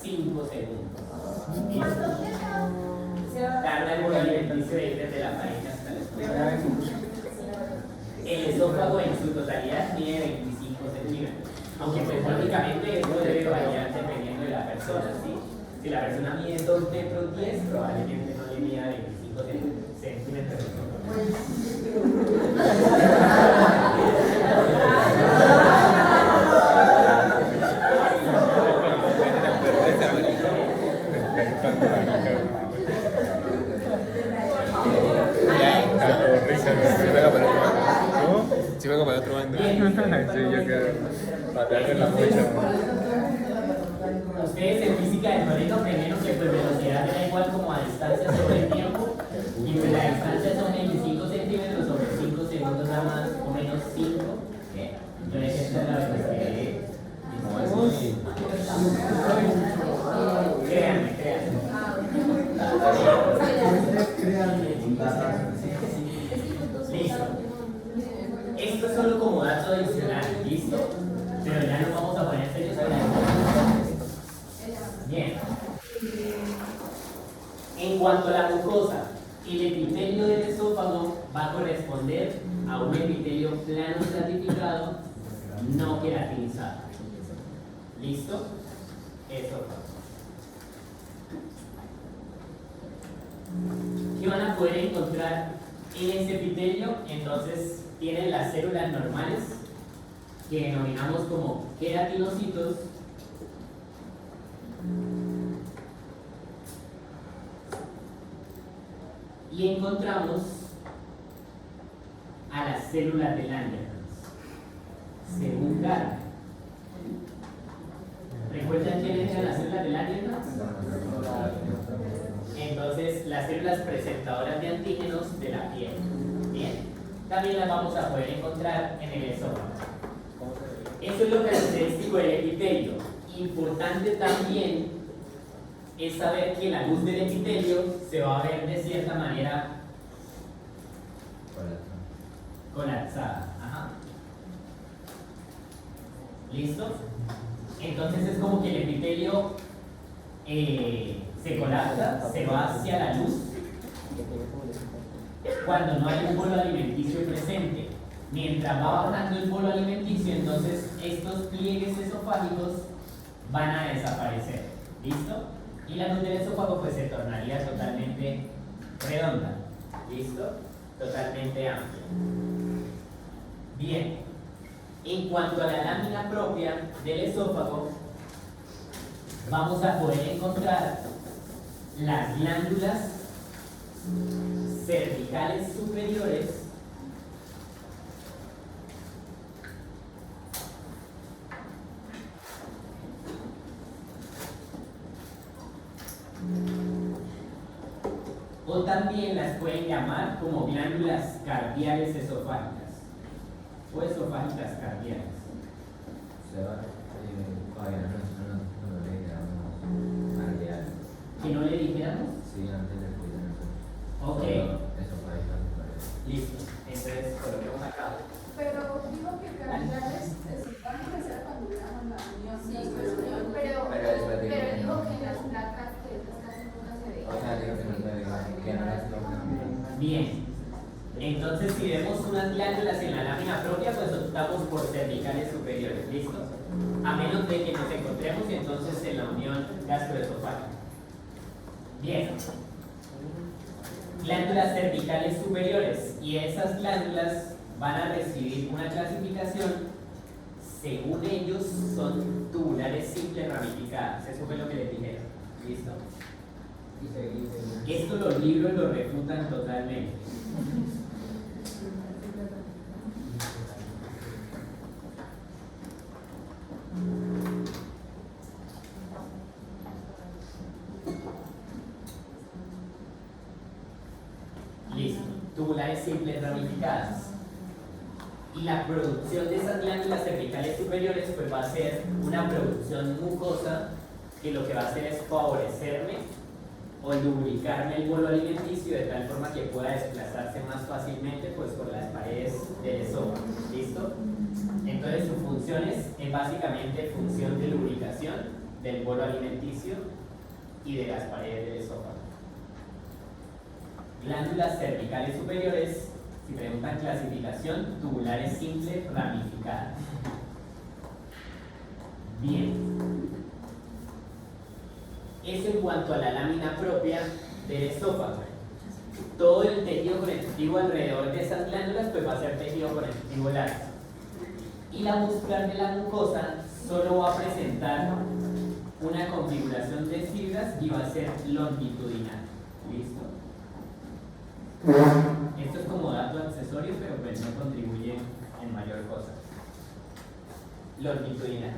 5 segundos. ¿Listo? Tarda el bolo alimenticio de ir desde la faringe hasta el estómago. El esófago en su totalidad mide 25 centímetros. Aunque pues lógicamente eso debe variar dependiendo de la persona, ¿sí? Si la persona mide 2 metros 10, probablemente no le mida 25 centímetros. Si vengo para otro bando. Sí, yo quiero patearle la mocha. Ustedes en física del colegio aprendieron que pues velocidad era igual como a distancia sobre el tiempo, y pues la distancia son 25 centímetros sobre 5 segundos, nada más o menos 5. Entonces esta es la velocidad. Créanme. Listo. Esto es solo como dato adicional, ¿listo? Pero ya nos vamos a poner serios ahora. Bien. En cuanto a la mucosa, el epitelio del esófago va a corresponder a un epitelio plano estratificado no queratinizado. ¿Listo? Esófago. ¿Qué van a poder encontrar en ese epitelio? Entonces tienen las células normales que denominamos como queratinocitos, y encontramos a las células de Langerhans según Gardner. ¿Recuerdan quiénes eran las células de Langerhans? Entonces, las células presentadoras de antígenos de la piel. Bien, también las vamos a poder encontrar en el esófago. Eso es lo característico del epitelio. Importante también es saber que la luz del epitelio se va a ver de cierta manera colapsada. Ajá. ¿Listo? Entonces es como que el epitelio se colapsa, se va hacia la luz cuando no hay un bolo alimenticio presente. Mientras va bajando el bolo alimenticio, entonces estos pliegues esofágicos van a desaparecer. ¿Listo? Y la luz del esófago pues se tornaría totalmente redonda. ¿Listo? Totalmente amplia. Bien. En cuanto a la lámina propia del esófago, vamos a poder encontrar las glándulas cervicales superiores o también las pueden llamar como glándulas cardiales esofágicas o esofágicas cardiales. ¿Que no le dijéramos? Sí, antes de cuidar. Ok. Eso fue ahí. Listo. Entonces, coloquemos acá. Pero digo que cardiales esofágicas era cuando estaban la unión. Sí, pero digo que en las placas que casi nunca se ve. O sea, digo que no se ve, que no las tocan. Bien. Entonces, si vemos unas glándulas en la lámina propia, pues optamos por cervicales superiores. ¿Listo? A menos de que nos encontremos entonces en la unión gastroesofágica. Bien. Glándulas cervicales superiores, y esas glándulas van a recibir una clasificación según ellos son tubulares simples ramificadas. Eso fue lo que les dijeron. ¿Listo? Esto los libros lo refutan totalmente. Listo, tubulares simples ramificadas. Y la producción de esas glándulas cervicales superiores pues va a ser una producción mucosa que lo que va a hacer es favorecerme o lubricarme el bolo alimenticio de tal forma que pueda desplazarse más fácilmente pues por las paredes del esófago. ¿Listo? Entonces su función es básicamente función de lubricación del bolo alimenticio y de las paredes del esófago. Glándulas cervicales superiores, si preguntan clasificación, tubulares simples ramificadas. Bien. Eso en cuanto a la lámina propia del esófago. Todo el tejido conectivo alrededor de esas glándulas pues va a ser tejido conectivo largo. Y la muscular de la mucosa solo va a presentar una configuración de fibras y va a ser longitudinal. ¿Listo? Esto es como dato accesorio, pero pues no contribuye en mayor cosa. Longitudinal.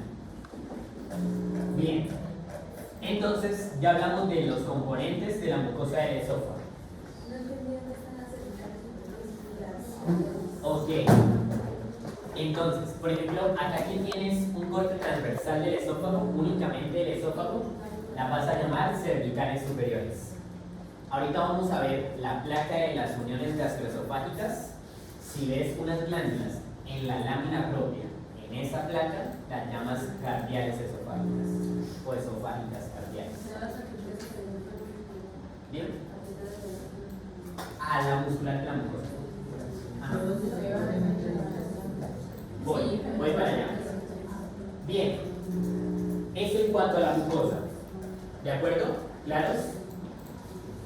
Bien. Entonces, ya hablamos de los componentes de la mucosa del esófago. No entendí dónde están las cervicales superiores y las... Ok. Entonces, por ejemplo, acá aquí tienes un corte transversal del esófago, únicamente del esófago, la vas a llamar cervicales superiores. Ahorita vamos a ver la placa de las uniones gastroesofágicas. Si ves unas glándulas en la lámina propia, en esa placa, las llamas cardiales esofágicas o esofágicas cardiales. ¿Bien? A la muscular de la mucosa. Ajá. Voy para allá. Bien. Eso en cuanto a la mucosa. ¿De acuerdo? ¿Claros?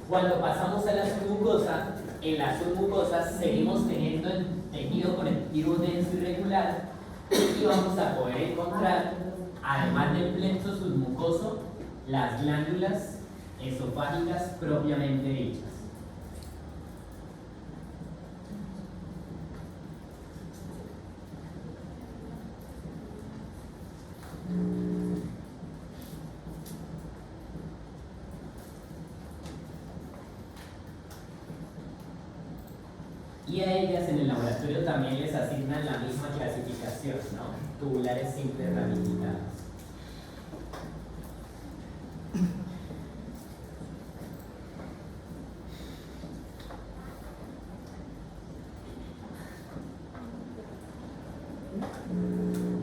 Cuando pasamos a la submucosa, en la submucosa seguimos teniendo el tejido conectivo denso y regular y vamos a poder encontrar, además del plexo submucoso, las glándulas esofágicas propiamente dichas. Y a ellas en el laboratorio también les asignan la misma clasificación, ¿no? Tubulares simples ramificadas.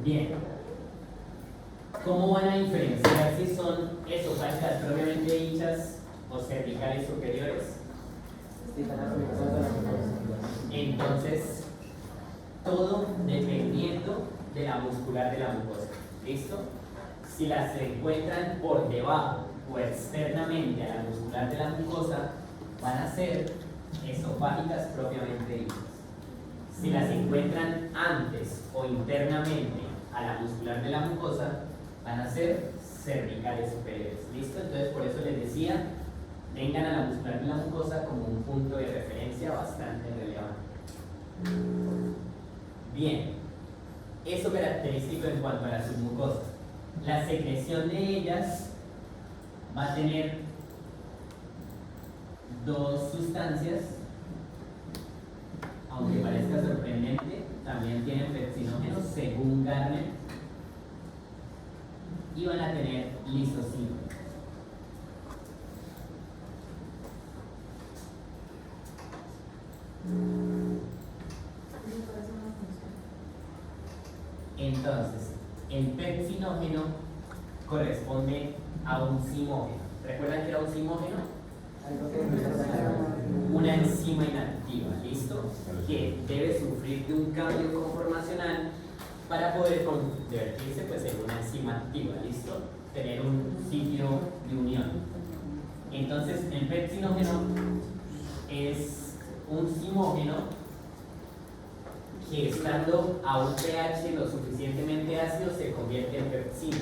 Bien. ¿Cómo van a diferenciar si son esofágicas propiamente dichas o cervicales superiores? Entonces, todo dependiendo de la muscular de la mucosa. ¿Listo? Si las se encuentran por debajo o externamente a la muscular de la mucosa, van a ser esofágicas propiamente dichas. Si las encuentran antes o internamente a la muscular de la mucosa, van a ser cervicales superiores. ¿Listo? Entonces, por eso les decía, tengan a la muscular de la mucosa como un punto de referencia bastante relevante. Bien, eso característico en cuanto a la submucosa. La secreción de ellas va a tener dos sustancias, aunque parezca sorprendente, también tienen pepsinógenos según Garner, y van a tener lisocima. Entonces, el pepsinógeno corresponde a un simógeno. ¿Recuerdan que era un simógeno? Una enzima inactiva, ¿listo? Que debe sufrir de un cambio conformacional para poder convertirse pues, en una enzima activa, ¿listo? Tener un sitio de unión. Entonces, el pepsinógeno es un simógeno que estando a un pH lo suficientemente ácido se convierte en pepsina.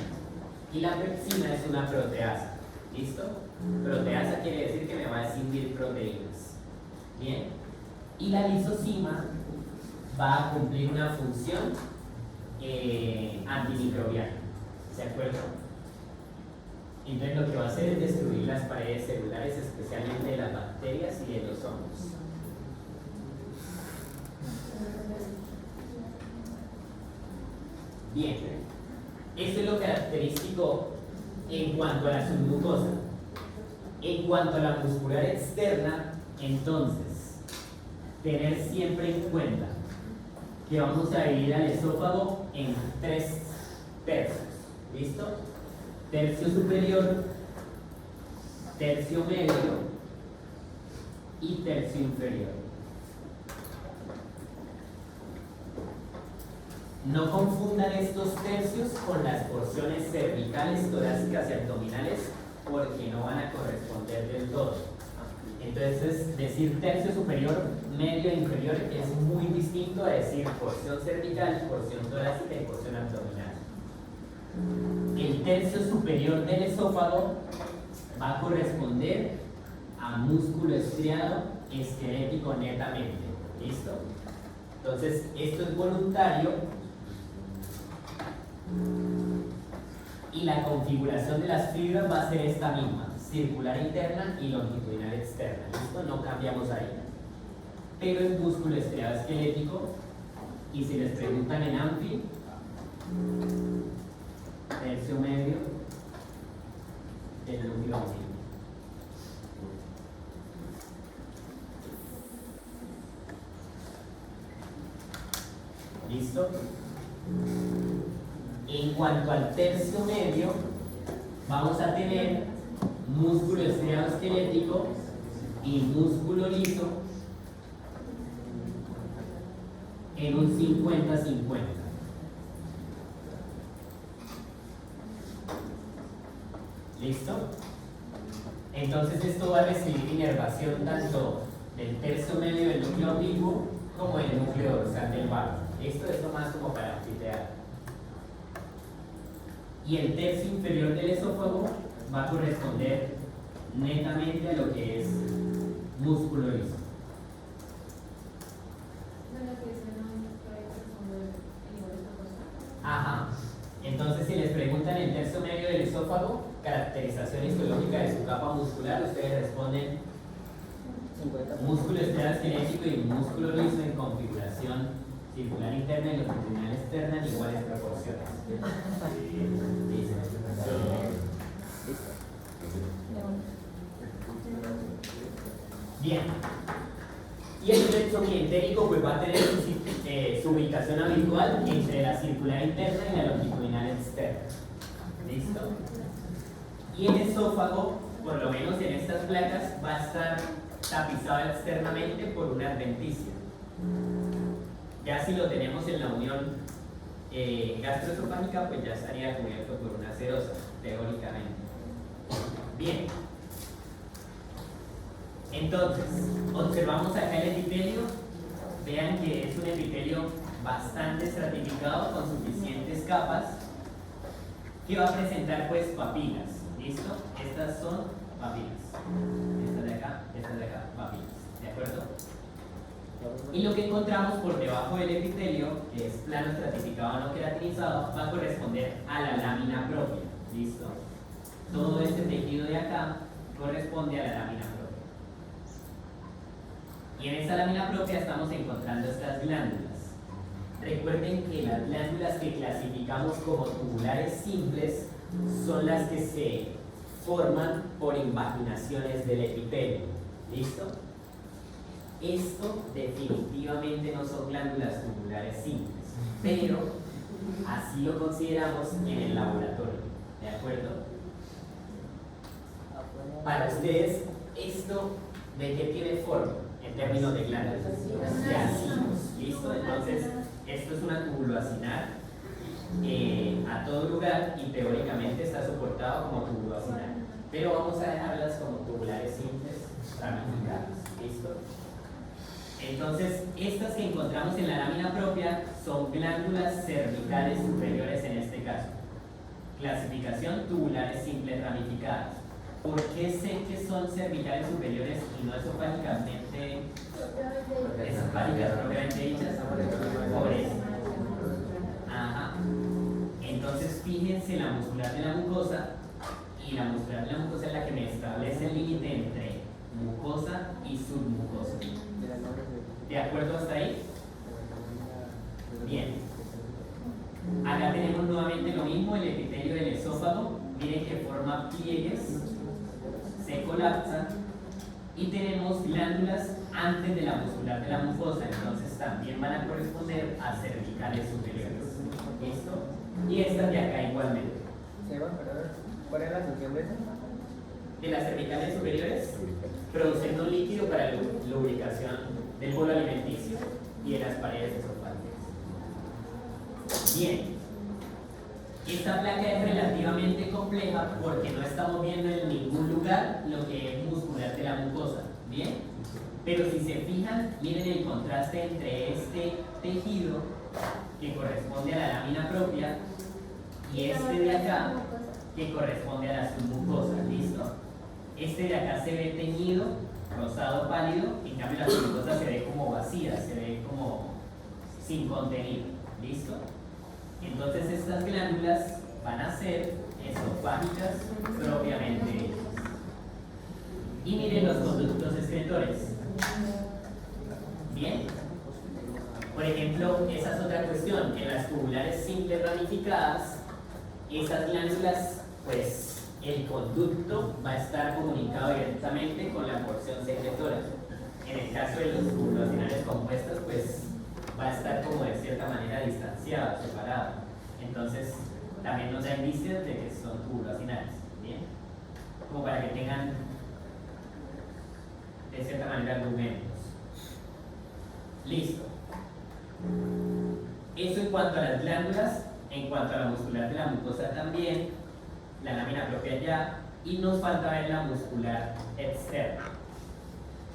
Y la pepsina es una proteasa. ¿Listo? Proteasa quiere decir que me va a escindir proteínas. Bien. Y la lisocima va a cumplir una función antimicrobiana. ¿De acuerdo? Entonces lo que va a hacer es destruir las paredes celulares, especialmente de las bacterias y de los hongos. Bien, esto es lo característico en cuanto a la submucosa. En cuanto a la muscular externa, entonces, tener siempre en cuenta que vamos a dividir al esófago en 3 tercios. ¿Listo? tercio superior, tercio medio y tercio inferior. No confundan estos tercios con las porciones cervicales, torácicas y abdominales, porque no van a corresponder del todo. Entonces, decir tercio superior, medio e inferior es muy distinto a decir porción cervical, porción torácica y porción abdominal. El tercio superior del esófago va a corresponder a músculo estriado esquelético netamente. ¿Listo? Entonces, esto es voluntario y la configuración de las fibras va a ser esta misma, circular interna y longitudinal externa. ¿Listo? No cambiamos ahí. Pero es músculo estriado esquelético, y si les preguntan en ANFI, tercio medio del núcleo óptico. ¿Listo? En cuanto al tercio medio, vamos a tener músculo estriado esquelético y músculo liso en un 50-50. ¿Listo? Entonces esto va a recibir inervación tanto del tercio medio del núcleo oblicuo como del núcleo dorsal del vago. Esto es lo más como para anfiteatro. Y el tercio inferior del esófago va a corresponder netamente a lo que es músculo liso. Ajá. Entonces, si les preguntan el tercio medio del esófago, caracterización histológica de su capa muscular, ustedes responden músculo estriado esquelético y músculo liso en configuración circular interna y longitudinal externa en iguales proporciones. ¿Listo? Bien. Y el plexo clientérico pues va a tener su ubicación habitual entre la circular interna y la longitudinal externa. ¿Listo? Y el esófago, por lo menos en estas placas, va a estar tapizado externamente por una adventicia. Ya si lo tenemos en la unión gastroesofágica, pues ya estaría cubierto por una serosa, teóricamente. Bien. Entonces, observamos acá el epitelio. Vean que es un epitelio bastante estratificado con suficientes capas que va a presentar pues papilas. ¿Listo? Estas son papilas. Estas de acá, papilas. ¿De acuerdo? Y lo que encontramos por debajo del epitelio, que es plano estratificado no queratinizado, va a corresponder a la lámina propia. ¿Listo? Todo este tejido de acá corresponde a la lámina propia. Y en esta lámina propia estamos encontrando estas glándulas. Recuerden que las glándulas que clasificamos como tubulares simples son las que se forman por invaginaciones del epitelio. ¿Listo? Esto definitivamente no son glándulas tubulares simples, pero así lo consideramos en el laboratorio. ¿De acuerdo? Para ustedes, ¿esto de qué tiene forma en términos de glándulas? De acinos. ¿Listo? Entonces, esto es una tubuloacinar a todo lugar y teóricamente está soportado como tubuloacinar. Pero vamos a dejarlas como tubulares simples ramificadas. ¿Listo? Entonces, estas que encontramos en la lámina propia son glándulas cervicales superiores en este caso. Clasificación tubulares simples ramificadas. ¿Por qué sé que son cervicales superiores y no esofágicamente propiamente dichas? Por eso. Ajá. Entonces, fíjense la muscular de la mucosa, y la muscular de la mucosa es la que me establece el límite entre mucosa y submucosa. ¿De acuerdo hasta ahí? Bien. Acá tenemos nuevamente lo mismo, el epitelio del esófago. Miren que forma pliegues, se colapsa y tenemos glándulas antes de la muscular de la mucosa, entonces también van a corresponder a cervicales superiores. ¿Listo? Y estas de acá igualmente. ¿Cuál era la función de eso? De las cervicales superiores, produciendo un líquido para la lubricación del bolo alimenticio y de las paredes esofágicas. Bien, esta placa es relativamente compleja porque no estamos viendo en ningún lugar lo que es muscular de la mucosa. Bien, pero si se fijan, miren el contraste entre este tejido que corresponde a la lámina propia y este de acá que corresponde a la submucosa. ¿Listo? Este de acá se ve teñido, rosado pálido, en cambio la submucosa se ve como vacía, se ve como sin contenido. ¿Listo? Entonces estas glándulas van a ser esofágicas propiamente. Y miren los conductos excretores. Bien. Por ejemplo, esa es otra cuestión. En las tubulares simples ramificadas, esas glándulas, pues el conducto va a estar comunicado directamente con la porción secretora. En el caso de los tubulares compuestos, pues va a estar como de cierta manera distanciado, separado. Entonces, también nos da indicios de que son tubulares. Bien. Como para que tengan de cierta manera argumentos. Listo. Eso en cuanto a las glándulas. En cuanto a la muscular de la mucosa también, la lámina propia ya, y nos falta ver la muscular externa.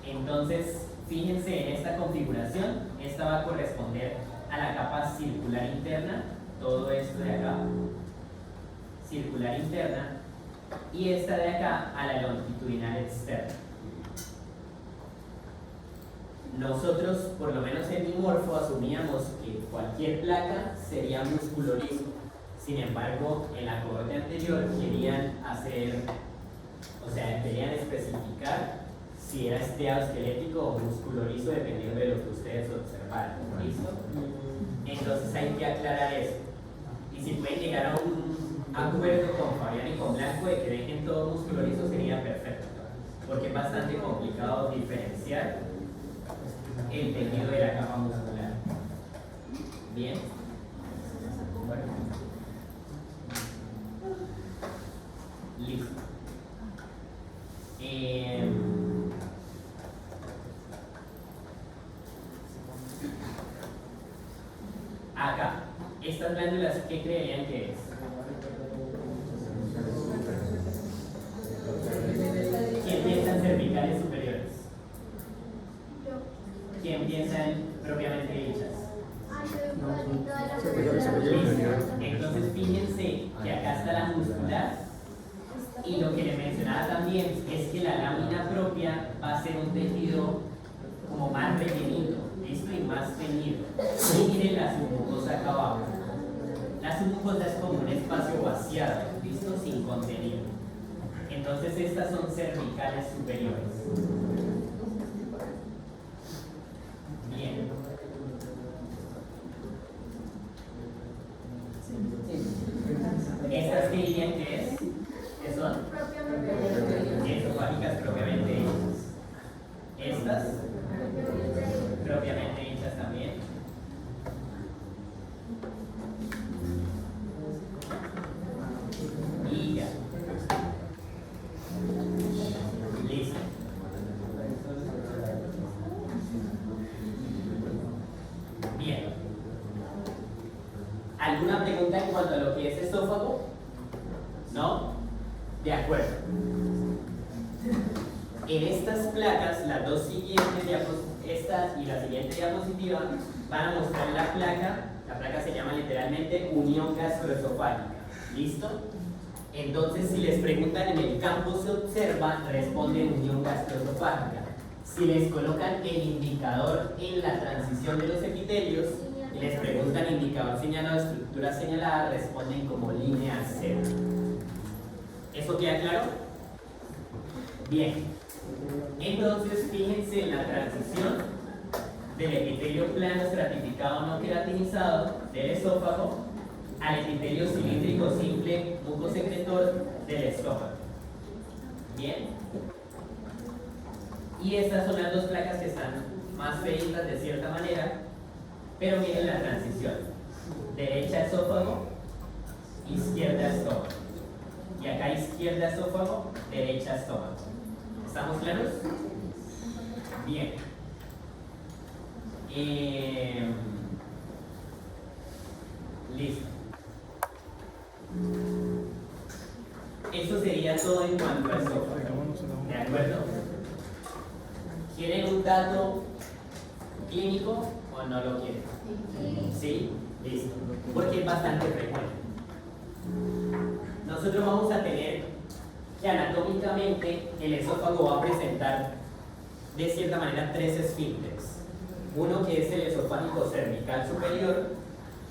Entonces, fíjense en esta configuración, esta va a corresponder a la capa circular interna, todo esto de acá, circular interna, y esta de acá a la longitudinal externa. Nosotros, por lo menos en Dimorfo, asumíamos que cualquier placa sería músculo liso. Sin embargo, en la cohorte anterior querían querían especificar si era estriado esquelético o músculo liso, dependiendo de lo que ustedes observaron. ¿Listo? Entonces hay que aclarar eso. Y si pueden llegar a un acuerdo con Fabián y con Blanco de que dejen todo músculo liso, sería perfecto. Porque es bastante complicado diferenciar el tejido de la capa muscular. Bien. Listo. Acá, estas glándulas, ¿qué creerían que es? ¿Quién piensa en cervicales superiores? ¿Quién piensa en propiamente dichas? Entonces fíjense que acá está la muscular, y lo que les mencionaba también es que la lámina propia va a ser un tejido como más rellenito, ¿listo? Y más teñido. Y miren la submucosa acá abajo. La submucosa es como un espacio vaciado, ¿listo? Sin contenido. Entonces estas son cervicales superiores. Bien. ¿Estas qué dirían que es? ¿Qué son? Esofágicas propiamente hechas. Estas propiamente hechas también. Y ya. Listo. Bien. ¿Alguna pregunta en cuanto a lo que es esófago? ¿No? De acuerdo. En estas placas, las dos siguientes diapositivas, esta y la siguiente diapositiva, van a mostrar la placa se llama literalmente unión gastroesofágica. ¿Listo? Entonces, si les preguntan en el campo se observa, responden unión gastroesofágica. Si les colocan el indicador en la transición de los epitelios y les preguntan indicador señalado, estructura señalada, responden como línea cero. ¿Eso queda claro? Bien. Entonces, fíjense en la transición del epitelio plano estratificado no queratinizado del esófago al epitelio cilíndrico simple mucosecretor del estómago. Bien. Y estas son las dos placas que están más feitas de cierta manera, pero miren la transición. Derecha esófago, izquierda estómago. Y acá izquierda esófago, derecha estómago. ¿Estamos claros? Bien. Listo. Eso sería todo en cuanto a esófago. ¿De acuerdo? ¿Quieren un dato clínico o no lo quieren? ¿Sí? Listo. Porque es bastante frecuente. Nosotros vamos a tener que anatómicamente el esófago va a presentar de cierta manera tres esfínteres. Uno que es el esofágico cervical superior,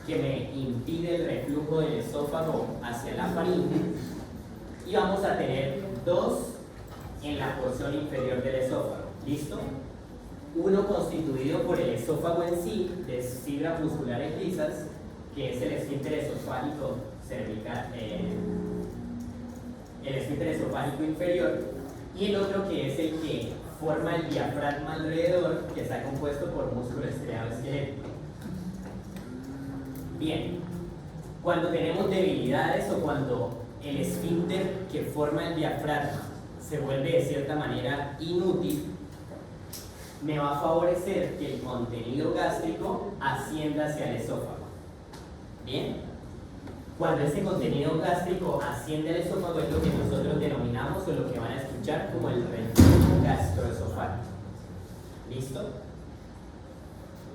que me impide el reflujo del esófago hacia la faringe, y vamos a tener dos en la porción inferior del esófago. ¿Listo? Uno constituido por el esófago en sí, de fibras musculares lisas, que es el esfínter esofágico cervical, el esfínter esofágico inferior, y el otro que es el que forma el diafragma alrededor, que está compuesto por músculo estriado esquelético. Bien, cuando tenemos debilidades o cuando el esfínter que forma el diafragma se vuelve de cierta manera inútil, me va a favorecer que el contenido gástrico ascienda hacia el esófago. Bien, cuando ese contenido gástrico asciende al esófago es lo que nosotros denominamos o lo que van a escuchar como el reflujo gastroesofágico. ¿Listo?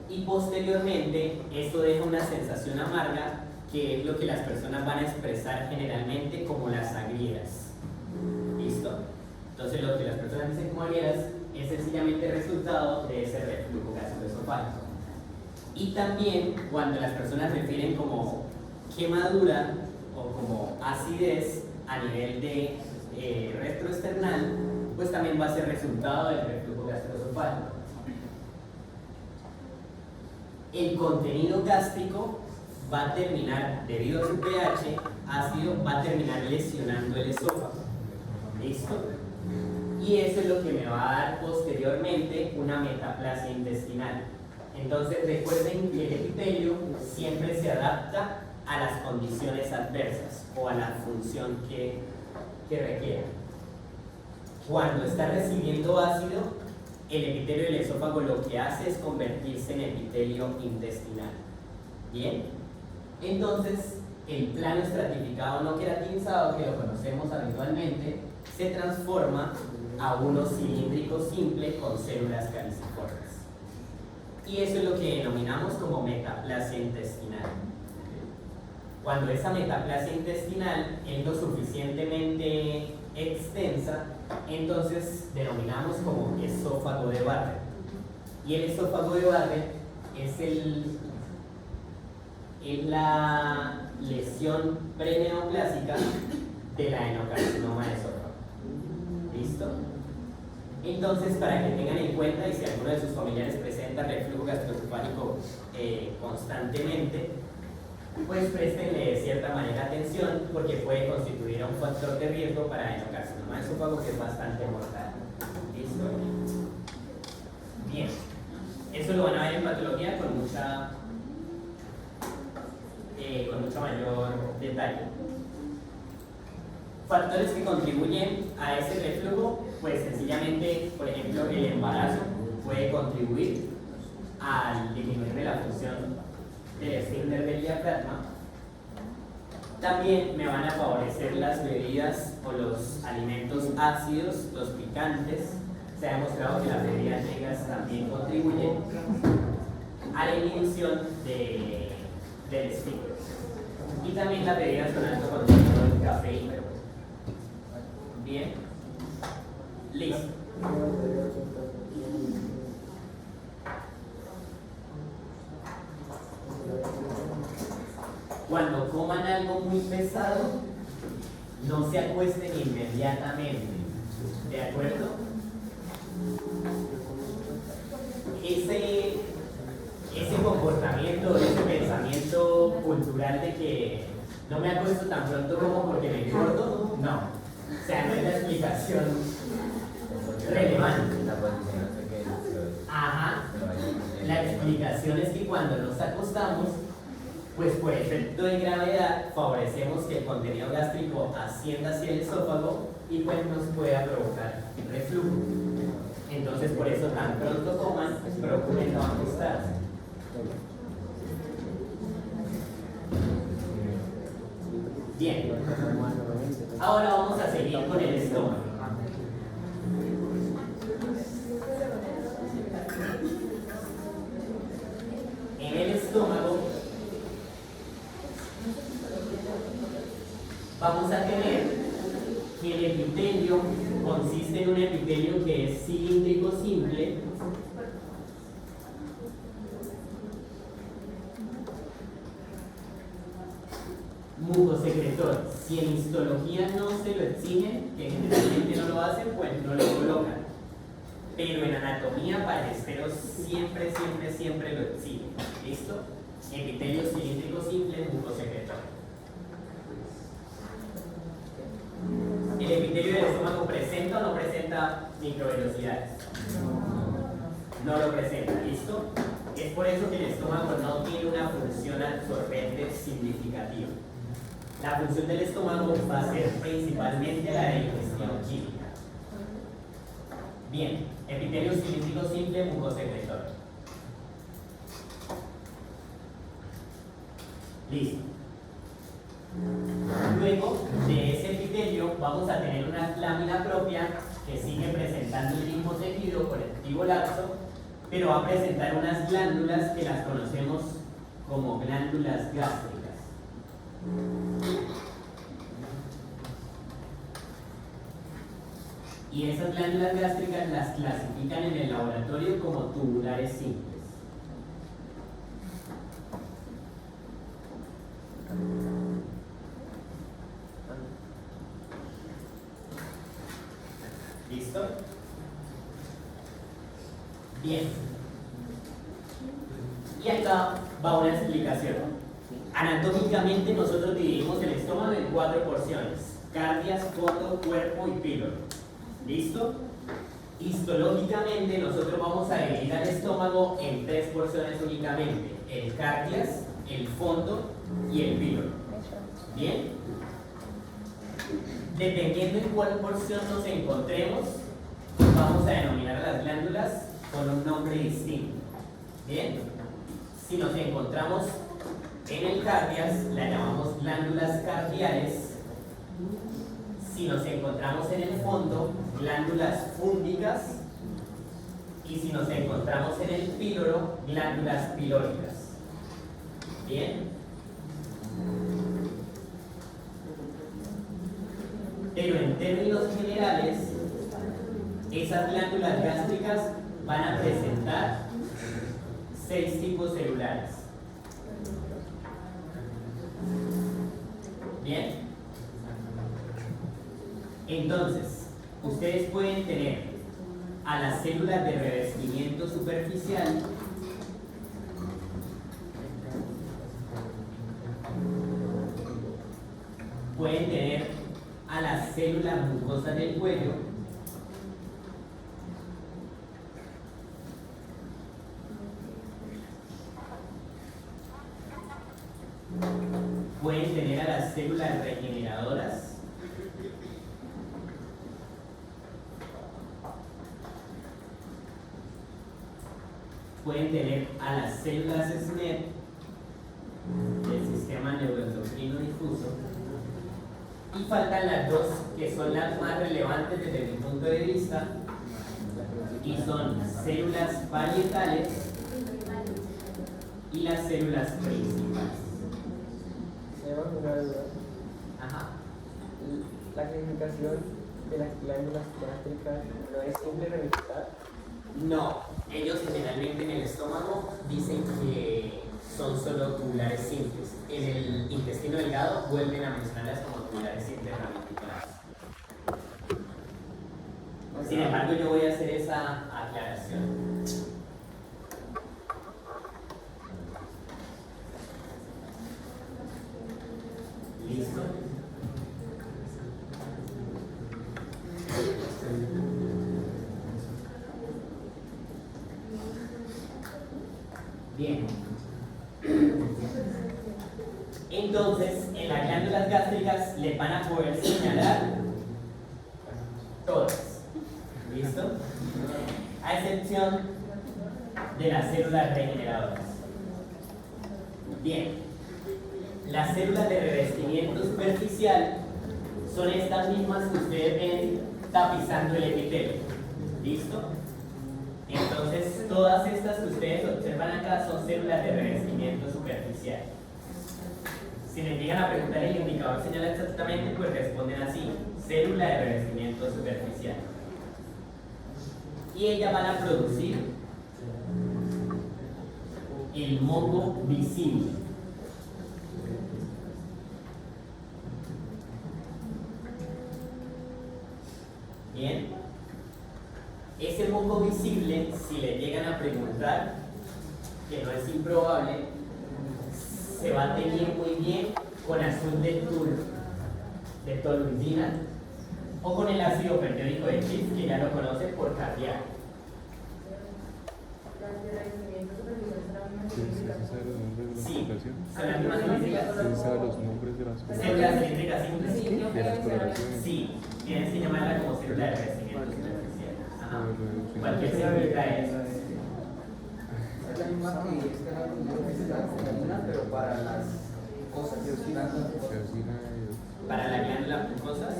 Y posteriormente esto deja una sensación amarga, que es lo que las personas van a expresar generalmente como las agrieras. ¿Listo? Entonces lo que las personas dicen como agrieras es sencillamente el resultado de ese reflujo gastroesofágico. Y también cuando las personas refieren como quemadura o como acidez a nivel de retroesternal, pues también va a ser resultado del reflujo gastroesofágico. El contenido gástrico va a terminar, debido a su pH ácido, va a terminar lesionando el esófago. ¿Listo? Y eso es lo que me va a dar posteriormente una metaplasia intestinal. Entonces recuerden que el epitelio siempre se adapta a las condiciones adversas o a la función que requiera. Cuando está recibiendo ácido, el epitelio del esófago lo que hace es convertirse en epitelio intestinal. Bien, entonces el plano estratificado no queratinizado, que lo conocemos habitualmente, se transforma a uno cilíndrico simple con células caliciformes. Y eso es lo que denominamos como metaplasia intestinal. Cuando esa metaplasia intestinal es lo suficientemente extensa, entonces denominamos como esófago de Barrett. Y el esófago de Barrett es la lesión preneoplásica del adenocarcinoma de esófago. ¿Listo? Entonces, para que tengan en cuenta, y si alguno de sus familiares presenta reflujo gastroesofágico constantemente, pues préstenle de cierta manera atención, porque puede constituir un factor de riesgo para adenocarcinoma de esófago que es bastante mortal. ¿Listo? Bien, eso lo van a ver en patología con mucho mayor detalle. Factores que contribuyen a ese reflujo, pues sencillamente, por ejemplo, el embarazo puede contribuir al disminuir de la función del esfínter del diafragma. También me van a favorecer las bebidas o los alimentos ácidos, los picantes. Se ha demostrado que las bebidas negras también contribuyen a la inhibición del esfínter. Y también las bebidas con alto contenido de cafeína. Bien, listo. Cuando coman algo muy pesado, no se acuesten inmediatamente. ¿De acuerdo? Ese comportamiento, ese pensamiento cultural de que no me acuesto tan pronto como porque me engordo, no. O sea, no es la explicación relevante. Ajá. La explicación es que cuando nos acostamos, Pues por efecto de gravedad favorecemos que el contenido gástrico ascienda hacia el esófago y pues nos pueda provocar reflujo. Entonces por eso tan pronto coman, procuren no acostarse. Bien, ahora vamos a seguir con el estómago. En el estómago vamos a tener que el epitelio consiste en un epitelio que es cilíndrico simple, mucosecretor. Si en histología no se lo exigen, que generalmente no lo hacen, pues no lo colocan. Pero en anatomía palesteros siempre lo exigen. ¿Listo? Epitelio cilíndrico simple, mucosecretor. ¿El epitelio del estómago presenta o no presenta microvellosidades? No lo presenta, ¿listo? Es por eso que el estómago no tiene una función absorbente significativa. La función del estómago va a ser principalmente la de digestión química. Bien, epitelio cilíndrico simple, mucosecretor. Listo. Luego de ese epitelio vamos a tener una lámina propia que sigue presentando el mismo tejido conectivo laxo, pero va a presentar unas glándulas que las conocemos como glándulas gástricas. Y esas glándulas gástricas las clasifican en el laboratorio como tubulares simples. ¿Listo? Bien. Y acá va una explicación. Anatómicamente nosotros dividimos el estómago en 4 porciones: cardias, fondo, cuerpo y píloro. ¿Listo? Histológicamente nosotros vamos a dividir al estómago en 3 porciones únicamente: el cardias, el fondo y el píloro. ¿Bien? Dependiendo en cuál porción nos encontremos, vamos a denominar a las glándulas con un nombre distinto. ¿Bien? Si nos encontramos en el cardias, la llamamos glándulas cardiales. Si nos encontramos en el fondo, glándulas fúngicas. Y si nos encontramos en el píloro, glándulas pilóricas. ¿Bien? Pero en términos generales, esas glándulas gástricas van a presentar 6 tipos celulares. ¿Bien? Entonces, ustedes pueden tener a las células de revestimiento superficial, pueden tener a las células mucosas del cuello, pueden tener a las células regeneradoras, pueden tener a las células SNET del sistema neuroendocrino difuso, y faltan las dos que son las más relevantes desde mi punto de vista, y son células parietales y las células principales. Ajá. La clasificación de las glándulas gástricas no es simple ramificar. No, ellos generalmente en el estómago dicen que son solo tubulares simples. En el intestino delgado vuelven a mencionarlas como tubulares simples ramificadas. Sin embargo, yo voy a hacer esa aclaración. ¿Listo? Bien. Entonces, en las glándulas gástricas les van a poder señalar todas. ¿Listo? A excepción de las células regeneradoras. Bien, las células de revestimiento superficial son estas mismas que ustedes ven tapizando el epitelio. ¿Listo? Entonces, todas estas que ustedes observan acá son células de revestimiento superficial. Si les llegan a preguntar el indicador señala exactamente, pues responden así: célula de revestimiento superficial. Y ellas van a producir el moco visible. Bien, ese moco visible, si le llegan a preguntar, que no es improbable, se va a teñir muy bien con azul de toluidina o con el ácido periódico de Schiff, que ya lo conoce por cardiaco. Sí, son las mismas clínicas. los nombres de las Células cilíndricas simples. de las coloraciones. Sí, tienes que llamarla como célula de revestimiento superficial. Ajá. Cualquier célula es. Es la misma que la pero para las cosas Para la glándula mucosas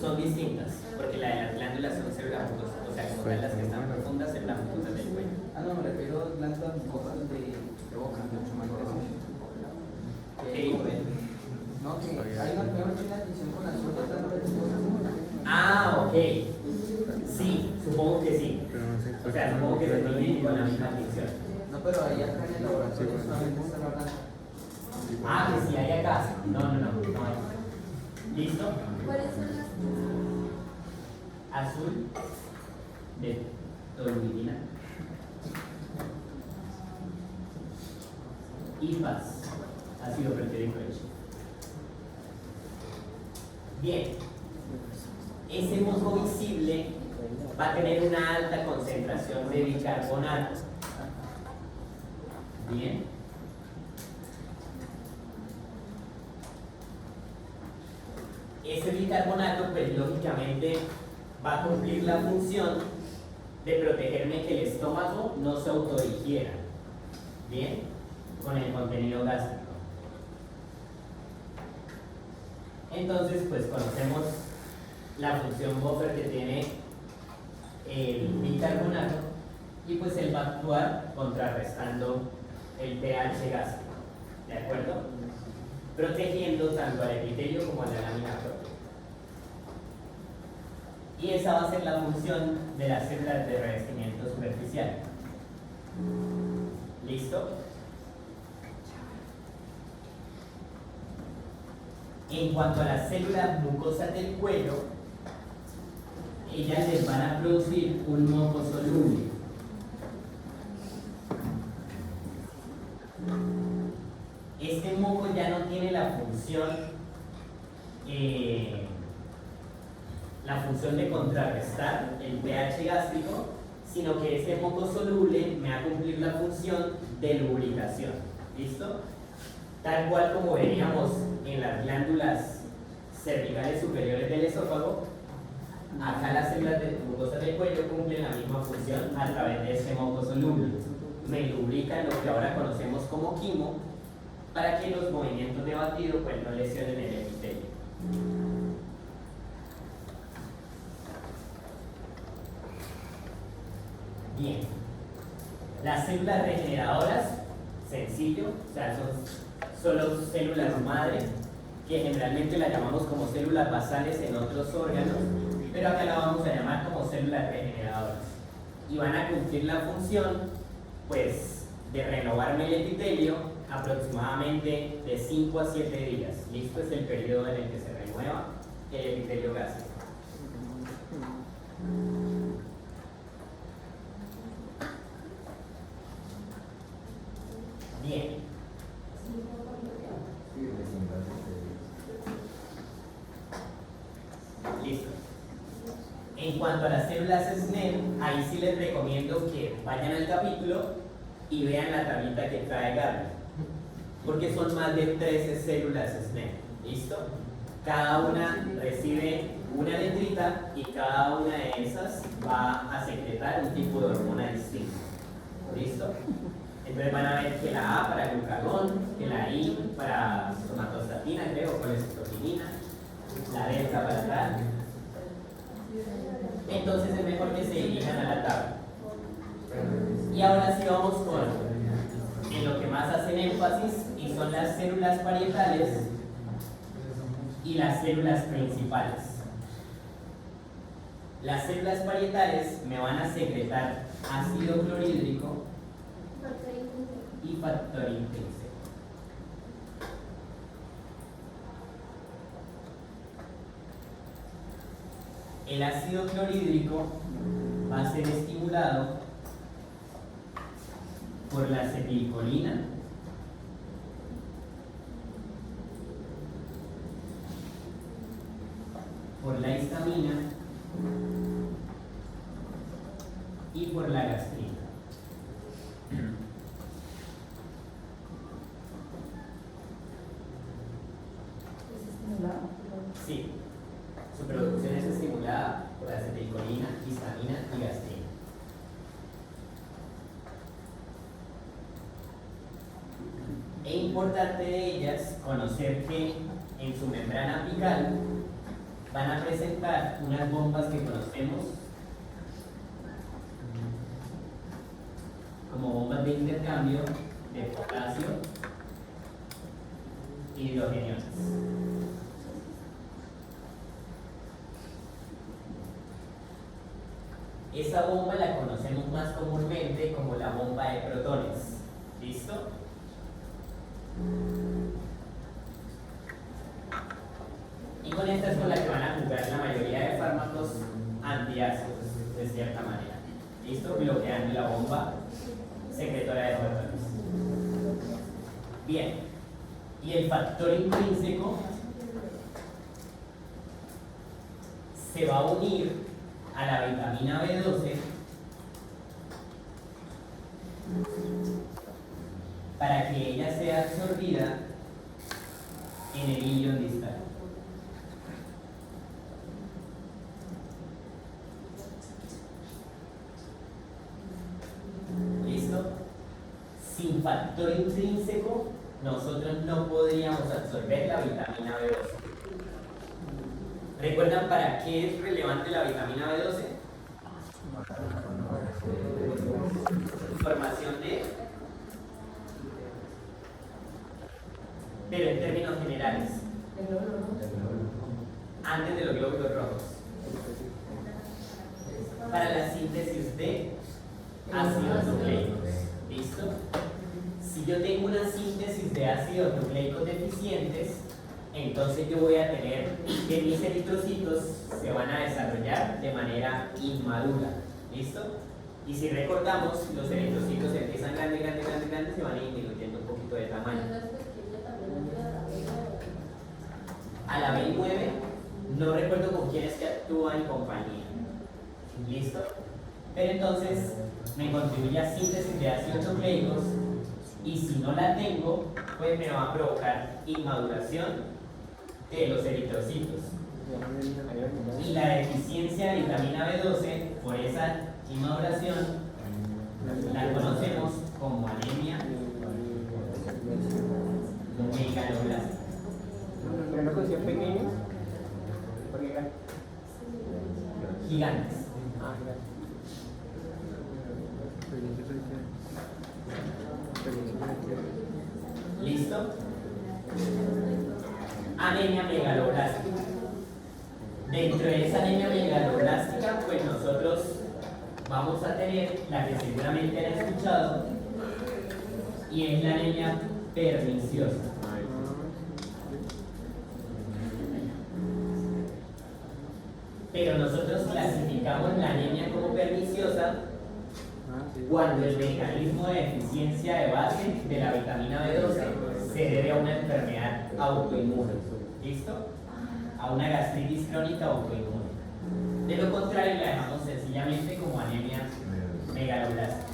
son distintas, porque la de las glándulas son células mucosas, o sea, como tal las que están profundas, células mucosas del cuello. Ah, no, me refiero a glándulas mucosas de boca, mucho más no, que hay una pequeña distinción con las otras glándulas mucosas. Ah, ok. Sí, supongo que sí. O sea, supongo que se tienen con la misma distinción. No, pero ahí acá en el laboratorio solamente está la blanca. Ah, que sí hay acá. No hay. ¿Listo? ¿Cuáles son las Azul de toluidina. IPAS, ácido perclérico de Schiff. Bien, ese moco visible va a tener una alta concentración de bicarbonato. Bien. Ese bicarbonato, pues lógicamente, va a cumplir la función de protegerme que el estómago no se autodigiera. Bien, con el contenido gástrico. Entonces, pues conocemos la función buffer que tiene el bicarbonato y pues él va a actuar contrarrestando el pH gástrico. ¿De acuerdo? Protegiendo tanto al epitelio como a la lámina propia. Y esa va a ser la función de las células de revestimiento superficial. ¿Listo? En cuanto a las células mucosas del cuello, ellas les van a producir un moco soluble. Este moco ya no tiene la función de contrarrestar el pH gástrico, sino que este moco soluble me va a cumplir la función de lubricación. ¿Listo? Tal cual como veríamos en las glándulas cervicales superiores del esófago, acá las células mucosas del cuello cumplen la misma función a través de este moco soluble. Me lubrican lo que ahora conocemos como quimo, para que los movimientos de batido pues no lesionen el epitelio. Bien, las células regeneradoras, sencillo, o sea, son solo células madre, que generalmente las llamamos como células basales en otros órganos, pero acá la vamos a llamar como células regeneradoras. Y van a cumplir la función, pues, de renovarme el epitelio aproximadamente de 5 a 7 días. Listo, es el periodo en el que se renueva el epitelio gástrico. Bien. Listo. En cuanto a las células SNEL, ahí sí les recomiendo que vayan al capítulo y vean la tablita que trae Gaby. porque son más de 13 células SNP. ¿Listo? Cada una recibe una letrita y cada una de esas va a secretar un tipo de hormona distinto. ¿Listo? Entonces van a ver que la A para glucagón, que la I para somatostatina, creo, colecistocinina, la delta para tal. Entonces es mejor que se dirijan a la tabla. Y ahora sí vamos con en lo que más hacen énfasis, y son las células parietales y las células principales. Las células parietales me van a secretar ácido clorhídrico y factor intrínseco. El ácido clorhídrico va a ser estimulado por la acetilcolina por la histamina y por la gastrina. Sí, su producción es estimulada por acetilcolina, histamina y gastrina. Es importante de ellas conocer que en su membrana apical van a presentar unas bombas que conocemos como bombas de intercambio de potasio y hidrogeniones. Esa bomba la conocemos más comúnmente como la bomba de protones. ¿Listo? Y con esta es con la que van a jugar la mayoría de fármacos antiácidos, de cierta manera. ¿Listo? Bloqueando la bomba secretora de protones. Bien. Y el factor intrínseco se va a unir a la vitamina B12 para que ella sea absorbida en el ilion distal. ¿Listo? Sin factor intrínseco, nosotros no podríamos absorber la vitamina B12. ¿Recuerdan para qué es relevante la vitamina B12? Formación de... Pero en términos generales, antes de los glóbulos rojos, para la síntesis de ácidos nucleicos. ¿Listo? Si yo tengo una síntesis de ácidos nucleicos deficientes, entonces yo voy a tener que mis eritrocitos se van a desarrollar de manera inmadura. ¿Listo? Y si recordamos, los eritrocitos empiezan grandes, se van a ir disminuyendo un poquito de tamaño. A la B9, no recuerdo con quién es que actúa en compañía. ¿Listo? Pero entonces me contribuye a síntesis de ácidos nucleicos, y si no la tengo, pues me va a provocar inmaduración de los eritrocitos. Y la deficiencia de vitamina B12 por esa inmaduración la conocemos como anemia megaloblástica. Pero no considero pequeños, porque Gigantes. ¿Listo? Anemia megaloblástica. Dentro de esa anemia megaloblástica, pues nosotros vamos a tener la que seguramente han escuchado, y es la anemia perniciosa. Pero nosotros clasificamos la anemia como perniciosa cuando el mecanismo de deficiencia de base de la vitamina B12 se debe a una enfermedad autoinmune. ¿Listo? A una gastritis crónica autoinmune. De lo contrario, la dejamos sencillamente como anemia megaloblástica.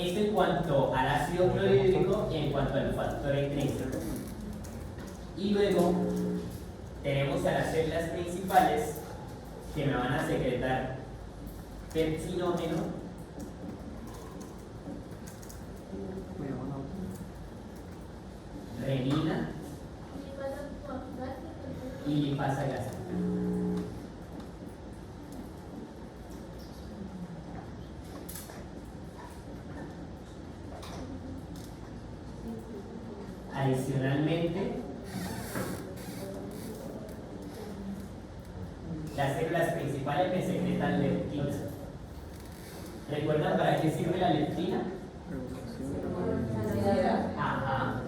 Esto en cuanto al ácido clorhídrico y en cuanto al factor intrínseco. Y luego tenemos a las células principales que me van a secretar pepsinógeno renina y lipasa gástrica. Adicionalmente, las células principales me secretan leptina. ¿Recuerdan para qué sirve la leptina? Ajá.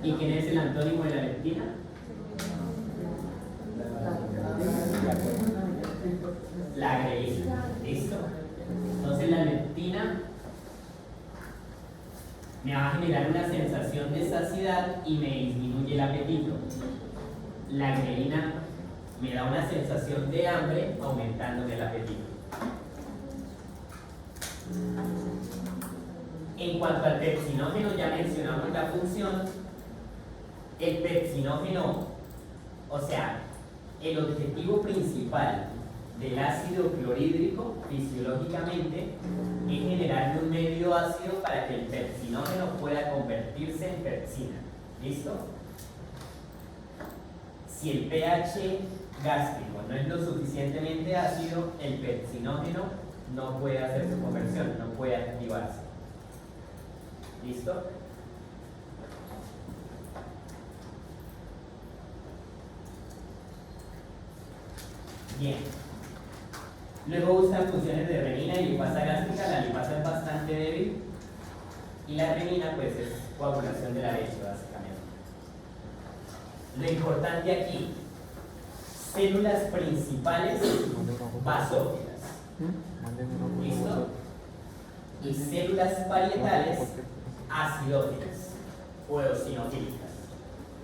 ¿Y quién es el antónimo de la leptina? La grelina. ¿Listo? Entonces la leptina me va a generar una sensación de saciedad y me disminuye el apetito. La grelina me da una sensación de hambre, aumentándome el apetito. En cuanto al pepsinógeno, ya mencionamos la función. El pepsinógeno, o sea, el objetivo principal del ácido clorhídrico fisiológicamente es generar un medio ácido para que el pepsinógeno pueda convertirse en pepsina. ¿Listo? Si el pH gástrico no es lo suficientemente ácido, el pepsinógeno no puede hacer su conversión, no puede activarse. ¿Listo? Bien. Luego usan funciones de renina y lipasa gástrica. La lipasa es bastante débil y la renina pues es coagulación de la leche básicamente. Lo importante aquí, células principales basófilas. ¿Listo? Y células parietales acidófilas o eosinofílicas.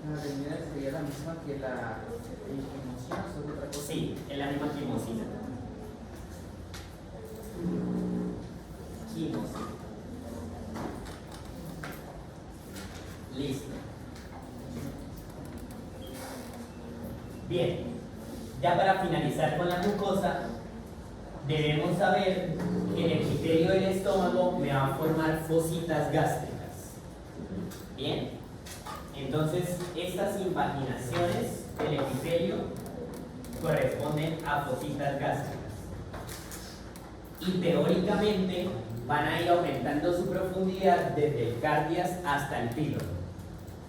La renina sería la misma que la quimosina, ¿o otra cosa? Sí, es la misma quimosina. Quimosina. Listo. Bien, ya para finalizar con la mucosa, debemos saber que el epitelio del estómago me va a formar fositas gástricas. Bien, entonces estas invaginaciones del epitelio corresponden a fositas gástricas y teóricamente van a ir aumentando su profundidad desde el cardias hasta el píloro.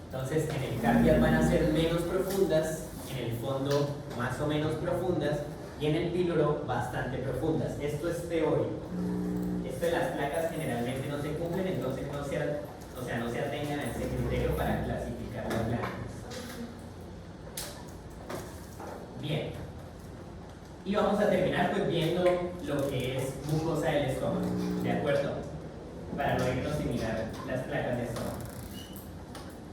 Entonces en el cardias van a ser menos profundas, en el fondo más o menos profundas y en el píloro bastante profundas. Esto es teórico. Esto de las placas generalmente no se cumplen, entonces no se atengan a ese criterio para clasificar las glándulas. Bien. Y vamos a terminar pues viendo lo que es mucosa del estómago, ¿de acuerdo? Para no irnos sin mirar las placas de estómago.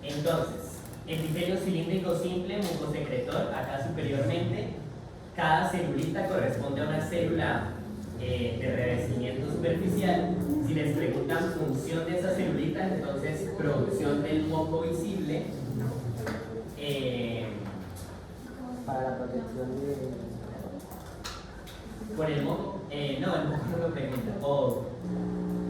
Entonces, epitelio cilíndrico simple, mucosecretor, acá superiormente. Cada celulita corresponde a una célula de revestimiento superficial. Si les preguntan función de esa celulita, entonces producción del moco visible. Para la protección de... Por el moco, no, el moco no lo pregunta. O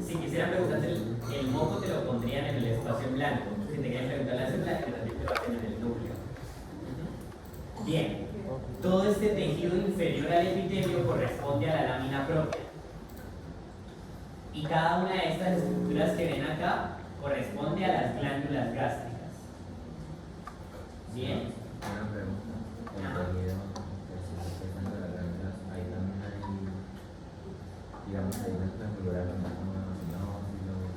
si quisieran preguntarte el moco, te lo pondrían en el espacio en blanco. Si te quieren preguntar la célula, generalmente te lo hacen en el núcleo. Bien, todo este tejido inferior al epitelio corresponde a la lámina propia. Y cada una de estas estructuras que ven acá corresponde a las glándulas gástricas. Bien. Una pregunta. En el video que se presentan de las glándulas, ahí también hay, digamos, hay una triangular como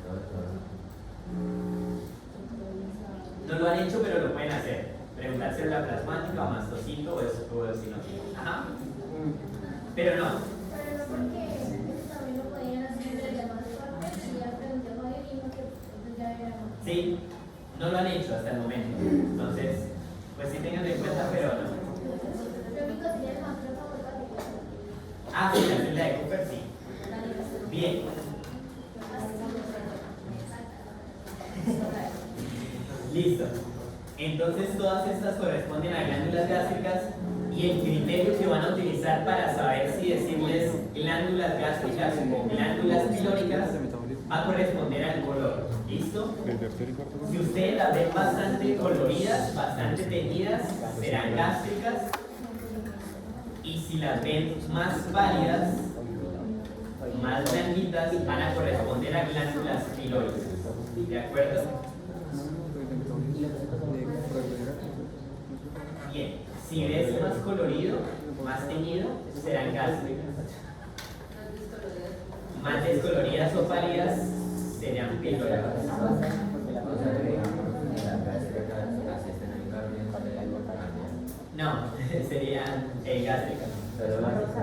todo eso. No lo han hecho, pero lo pueden hacer. Preguntar célula plasmática o mastocito o eosinófilo. Ajá. Pero no. Pero no porque también lo podían hacer de llamadas fuertes y ya pregunté a Javier y dijo que pues ya era. Sí, no lo han hecho hasta el momento. Entonces, pues sí tengan en cuenta, pero no. Lo único sería el más favorito. Ah, sí, la célula de Cooper, sí. Bien. Listo. Entonces todas estas corresponden a glándulas gástricas y el criterio que van a utilizar para saber si decirles glándulas gástricas o glándulas pilóricas va a corresponder al color. ¿Listo? Si ustedes las ven bastante coloridas, bastante teñidas, serán gástricas. Y si las ven más pálidas, más blanquitas, van a corresponder a glándulas pilóricas. ¿De acuerdo? Bien, si ves más colorido, más teñido, serán gástricas. Más descoloridas o pálidas, serían pilóricas. No, serían gástricas.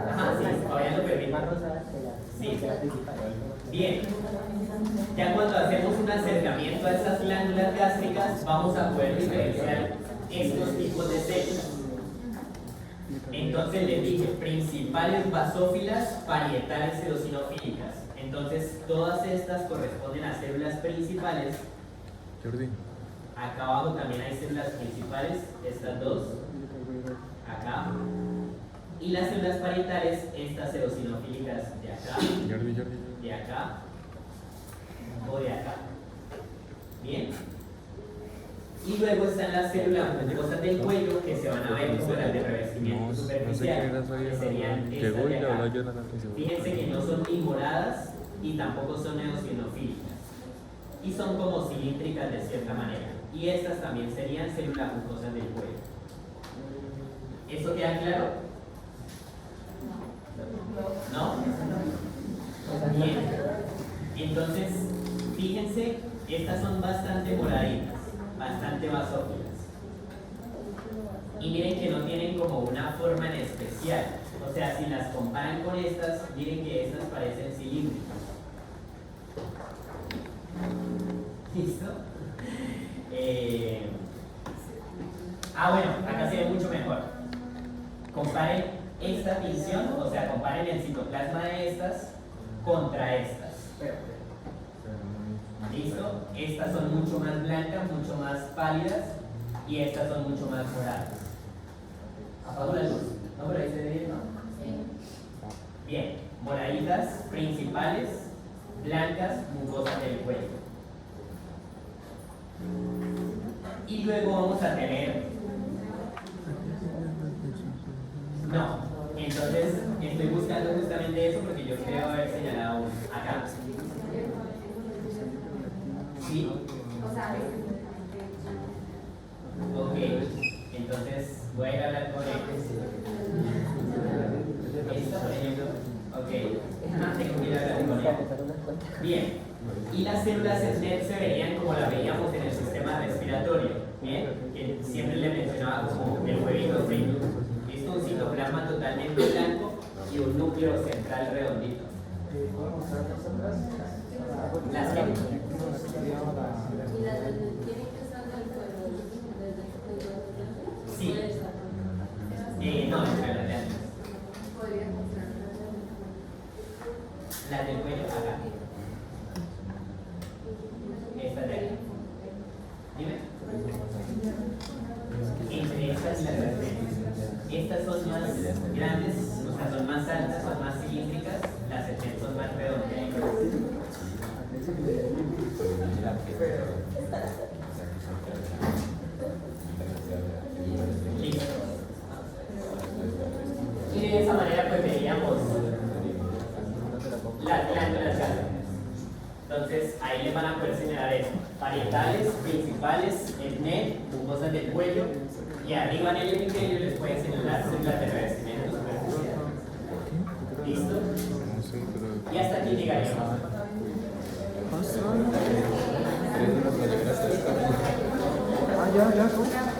Ajá, sí, todavía lo permite. Sí. Bien. Ya cuando hacemos un acercamiento a esas glándulas gástricas, vamos a poder diferenciar estos tipos de células. Entonces les dije, principales basófilas, parietales eosinofílicas. Entonces todas estas corresponden a células principales. Acá abajo también hay células principales, estas dos. Acá. Y las células parietales, estas eosinofílicas de acá, de acá o de acá. Bien. Y luego están las células mucosas del cuello que se van a ver como las de revestimiento superficial, que serían estas de acá. Fíjense que no son ni moradas y tampoco son eosinofílicas. Y son como cilíndricas de cierta manera. Y estas también serían células mucosas del cuello. ¿Eso queda claro? ¿No? Bien. Entonces, fíjense, estas son bastante moraditas, bastante basófilas. Y miren que no tienen como una forma en especial. O sea, si las comparan con estas, miren que estas parecen cilíndricas. ¿Listo? Bueno, acá se ve mucho mejor. Comparen esta tinción, o sea, comparen el citoplasma de estas contra estas. ¿Listo? Estas son mucho más blancas, mucho más pálidas y estas son mucho más moradas. ¿Apago la luz? ¿No? Pero ahí se ve bien, ¿no? Bien, moraditas principales, blancas, mucosas del cuello. Y luego vamos a tener... No, entonces estoy buscando justamente eso porque yo creo haber señalado uno. Acá. ¿Sí? Ok, entonces voy a ir a hablar con ellos. ¿Esta, por ejemplo? Ok, tengo que ir a hablar con ellos. Bien, y las células SNET se verían como las veíamos en el sistema respiratorio. Bien, que siempre le mencionaba como el huevito frito. Listo, un citoplasma totalmente blanco y un núcleo central redondito. Las que sí. No, entre las glándulas. Las del cuello, acá. Estas de aquí. Dime. Entre estas y las de estas son más grandes, o sea, son más altas, son más cilíndricas, las SNET son más redondeadas. Listo. Y de esa manera pues veríamos las glándulas gástricas. Entonces ahí les van a poder señalar eso. Parietales, principales, SNET, mucosas del cuello, y arriba en el epitelio les pueden señalar células de revestimiento superficial. ¿Listo? Y hasta aquí llegaríamos. Ya.